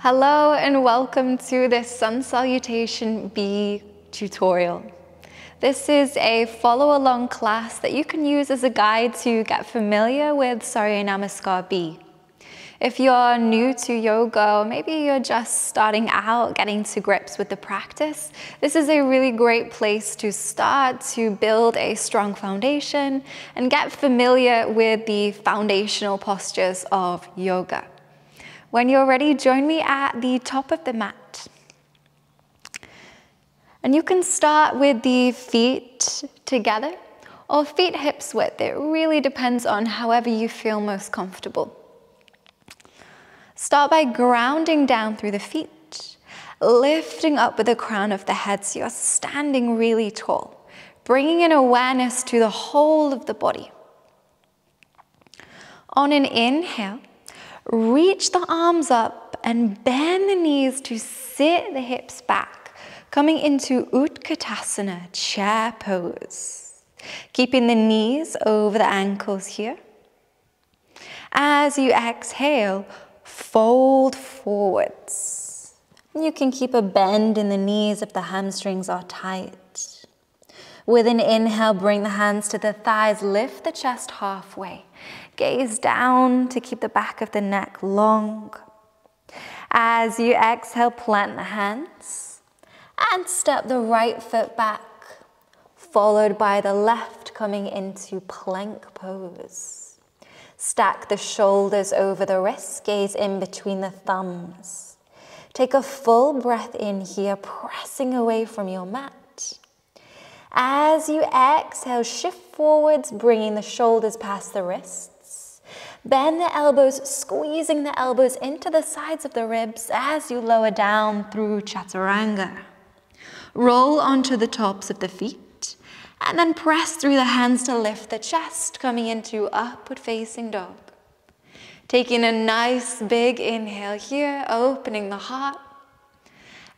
Hello and welcome to this Sun Salutation B tutorial. This is a follow-along class that you can use as a guide to get familiar with Surya Namaskar B. If you're new to yoga, or maybe you're just starting out getting to grips with the practice, this is a really great place to start to build a strong foundation and get familiar with the foundational postures of yoga. When you're ready, join me at the top of the mat. And you can start with the feet together or feet hips width. It really depends on however you feel most comfortable. Start by grounding down through the feet, lifting up with the crown of the head so you're standing really tall, bringing in awareness to the whole of the body. On an inhale, reach the arms up and bend the knees to sit the hips back, coming into Utkatasana, chair pose. Keeping the knees over the ankles here. As you exhale, fold forwards. You can keep a bend in the knees if the hamstrings are tight. With an inhale, bring the hands to the thighs, lift the chest halfway. Gaze down to keep the back of the neck long. As you exhale, plant the hands and step the right foot back, followed by the left coming into plank pose. Stack the shoulders over the wrists, gaze in between the thumbs. Take a full breath in here, pressing away from your mat. As you exhale, shift forwards, bringing the shoulders past the wrists. Bend the elbows, squeezing the elbows into the sides of the ribs as you lower down through Chaturanga. Roll onto the tops of the feet, and then press through the hands to lift the chest, coming into upward facing dog. Taking a nice big inhale here, opening the heart.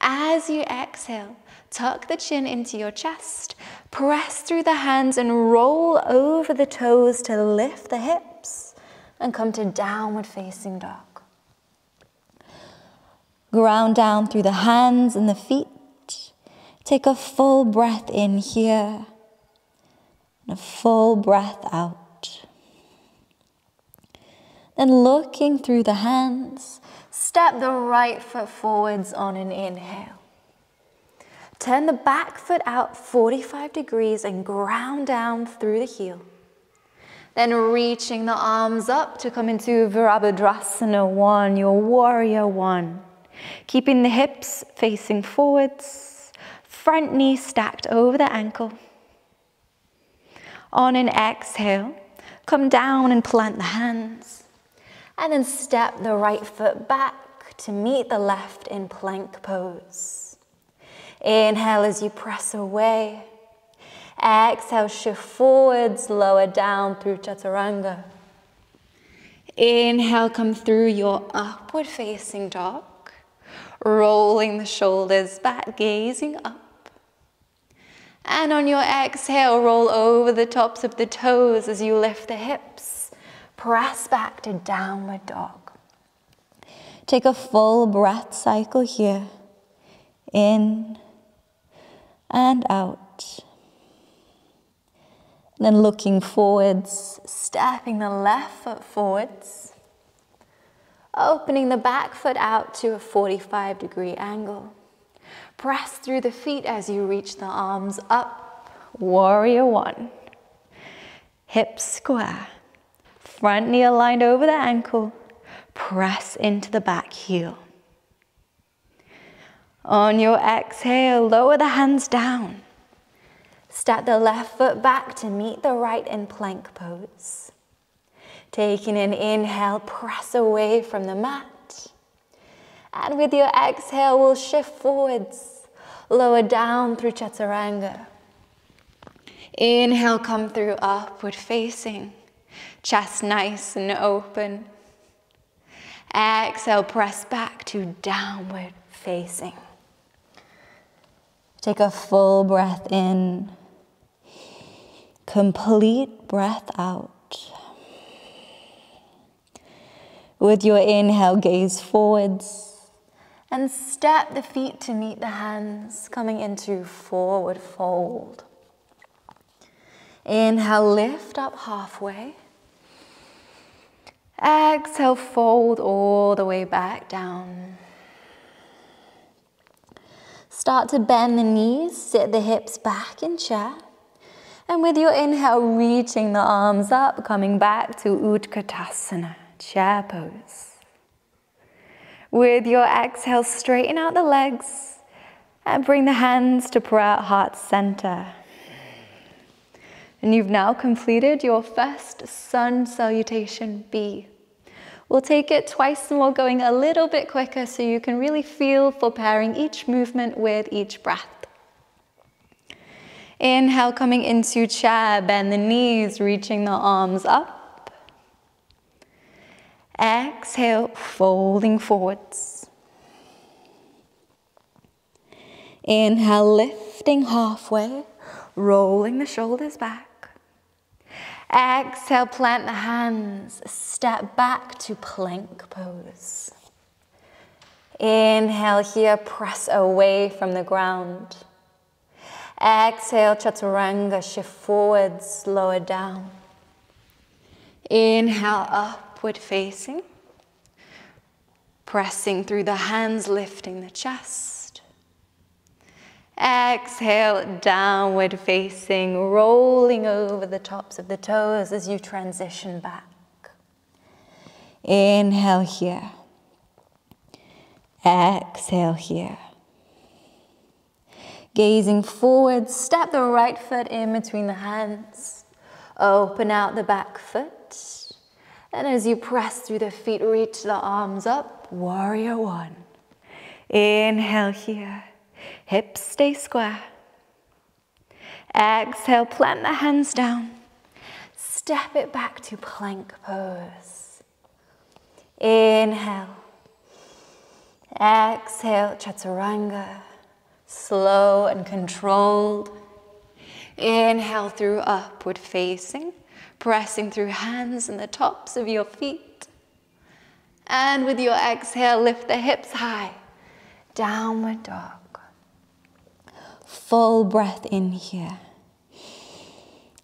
As you exhale, tuck the chin into your chest, press through the hands and roll over the toes to lift the hips and come to downward facing dog. Ground down through the hands and the feet. Take a full breath in here and a full breath out. Then looking through the hands, step the right foot forwards on an inhale. Turn the back foot out 45 degrees and ground down through the heel. Then reaching the arms up to come into Virabhadrasana 1, your warrior 1. Keeping the hips facing forwards, front knee stacked over the ankle. On an exhale, come down and plant the hands. And then step the right foot back to meet the left in plank pose. Inhale as you press away. Exhale, shift forwards, lower down through Chaturanga. Inhale, come through your upward facing dog. Rolling the shoulders back, gazing up. And on your exhale, roll over the tops of the toes as you lift the hips. Press back to downward dog. Take a full breath cycle here. In and out. Then looking forwards, stepping the left foot forwards. Opening the back foot out to a 45-degree angle. Press through the feet as you reach the arms up. Warrior 1. Hips square. Front knee aligned over the ankle. Press into the back heel. On your exhale, lower the hands down. Step the left foot back to meet the right in plank pose. Taking an inhale, press away from the mat. And with your exhale, we'll shift forwards, lower down through Chaturanga. Inhale, come through upward facing, chest nice and open. Exhale, press back to downward facing. Take a full breath in, complete breath out. With your inhale, gaze forwards, And step the feet to meet the hands, coming into forward fold. Inhale, lift up halfway. Exhale, fold all the way back down. Start to bend the knees, sit the hips back in chair. And with your inhale, reaching the arms up, coming back to Utkatasana, chair pose. With your exhale, straighten out the legs and bring the hands to prayer at heart center. And you've now completed your first Sun Salutation B. We'll take it twice more, going a little bit quicker so you can really feel for pairing each movement with each breath. Inhale, coming into chair, bend the knees, reaching the arms up. Exhale, folding forwards. Inhale, lifting halfway, rolling the shoulders back. Exhale, plant the hands, step back to plank pose. Inhale here, press away from the ground. Exhale, chaturanga, shift forwards, lower down. Inhale, upward facing. Pressing through the hands, lifting the chest. Exhale, downward facing, rolling over the tops of the toes as you transition back. Inhale here. Exhale here. Gazing forward, step the right foot in between the hands. Open out the back foot. And as you press through the feet, reach the arms up, warrior one. Inhale here. Hips stay square. Exhale, plant the hands down. Step it back to plank pose. Inhale. Exhale, chaturanga. Slow and controlled. Inhale through upward facing, pressing through hands and the tops of your feet. And with your exhale, lift the hips high. Downward dog. Full breath in here.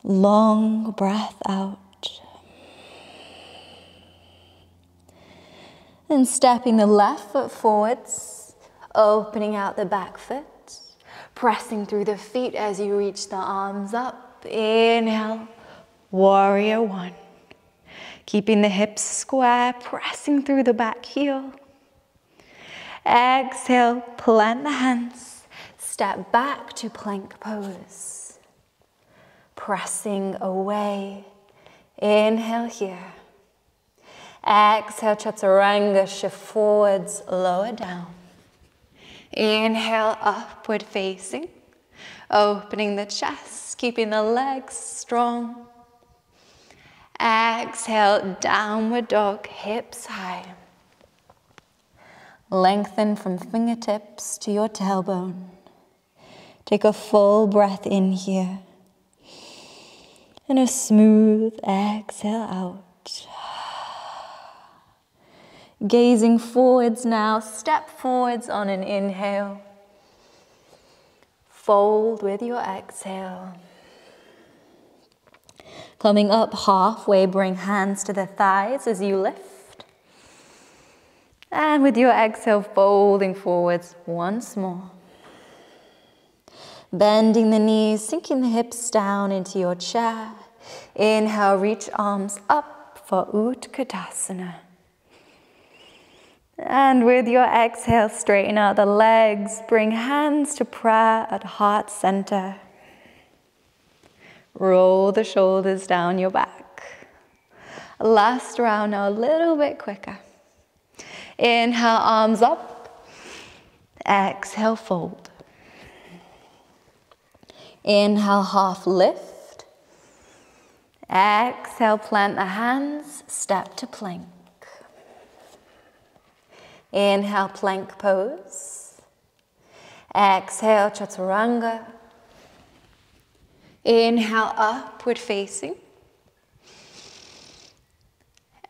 Long breath out. And stepping the left foot forwards, opening out the back foot. Pressing through the feet as you reach the arms up. Inhale, warrior one. Keeping the hips square, pressing through the back heel. Exhale, plant the hands. Step back to plank pose. Pressing away. Inhale here. Exhale, chaturanga, shift forwards, lower down. Inhale, upward facing, opening the chest, keeping the legs strong. Exhale, downward dog, hips high. Lengthen from fingertips to your tailbone. Take a full breath in here. And a smooth exhale out. Gazing forwards now, step forwards on an inhale. Fold with your exhale. Coming up halfway, bring hands to the thighs as you lift. And with your exhale, folding forwards once more. Bending the knees, sinking the hips down into your chair. Inhale, reach arms up for Utkatasana. And with your exhale, straighten out the legs. Bring hands to prayer at heart center. Roll the shoulders down your back. Last round now, a little bit quicker. Inhale, arms up. Exhale, fold. Inhale, half lift. Exhale, plant the hands, step to plank. Inhale, plank pose. Exhale, chaturanga. Inhale, upward facing.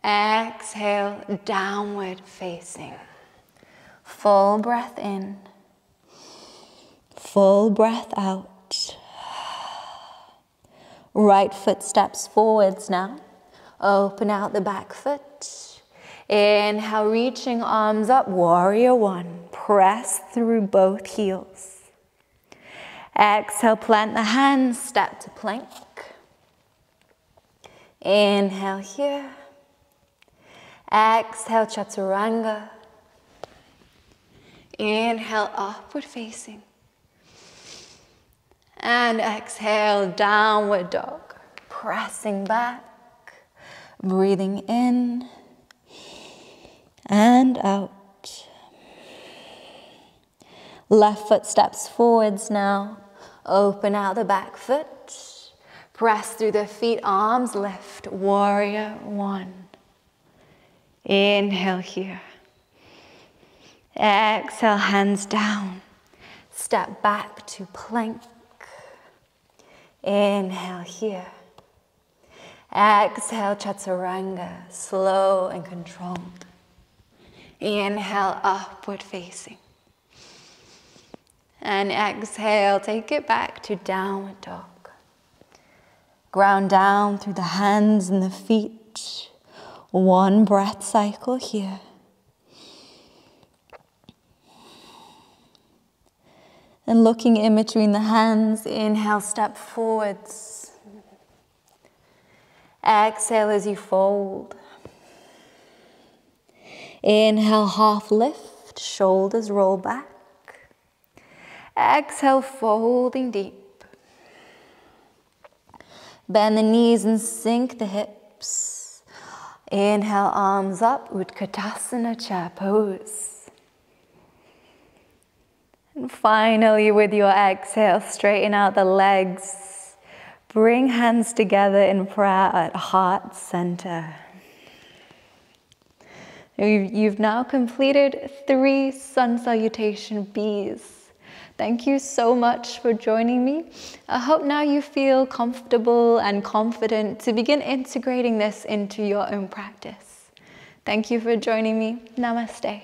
Exhale, downward facing. Full breath in. Full breath out. Right foot steps forwards now. Open out the back foot. Inhale, reaching arms up, warrior one. Press through both heels. Exhale, plant the hands, step to plank. Inhale here. Exhale, chaturanga. Inhale, upward facing. And exhale, downward dog. Pressing back. Breathing in and out. Left foot steps forwards now. Open out the back foot. Press through the feet, arms lift. Warrior one. Inhale here. Exhale, hands down. Step back to plank. Inhale here. Exhale, chaturanga, slow and controlled. Inhale, upward facing. And exhale, take it back to downward dog. Ground down through the hands and the feet. One breath cycle here. And looking in between the hands, inhale, step forwards. Exhale as you fold. Inhale, half lift, shoulders roll back. Exhale, folding deep. Bend the knees and sink the hips. Inhale, arms up, Utkatasana chair pose. And finally, with your exhale, straighten out the legs. Bring hands together in prayer at heart center. You've now completed 3 Sun Salutation Bs. Thank you so much for joining me. I hope now you feel comfortable and confident to begin integrating this into your own practice. Thank you for joining me. Namaste.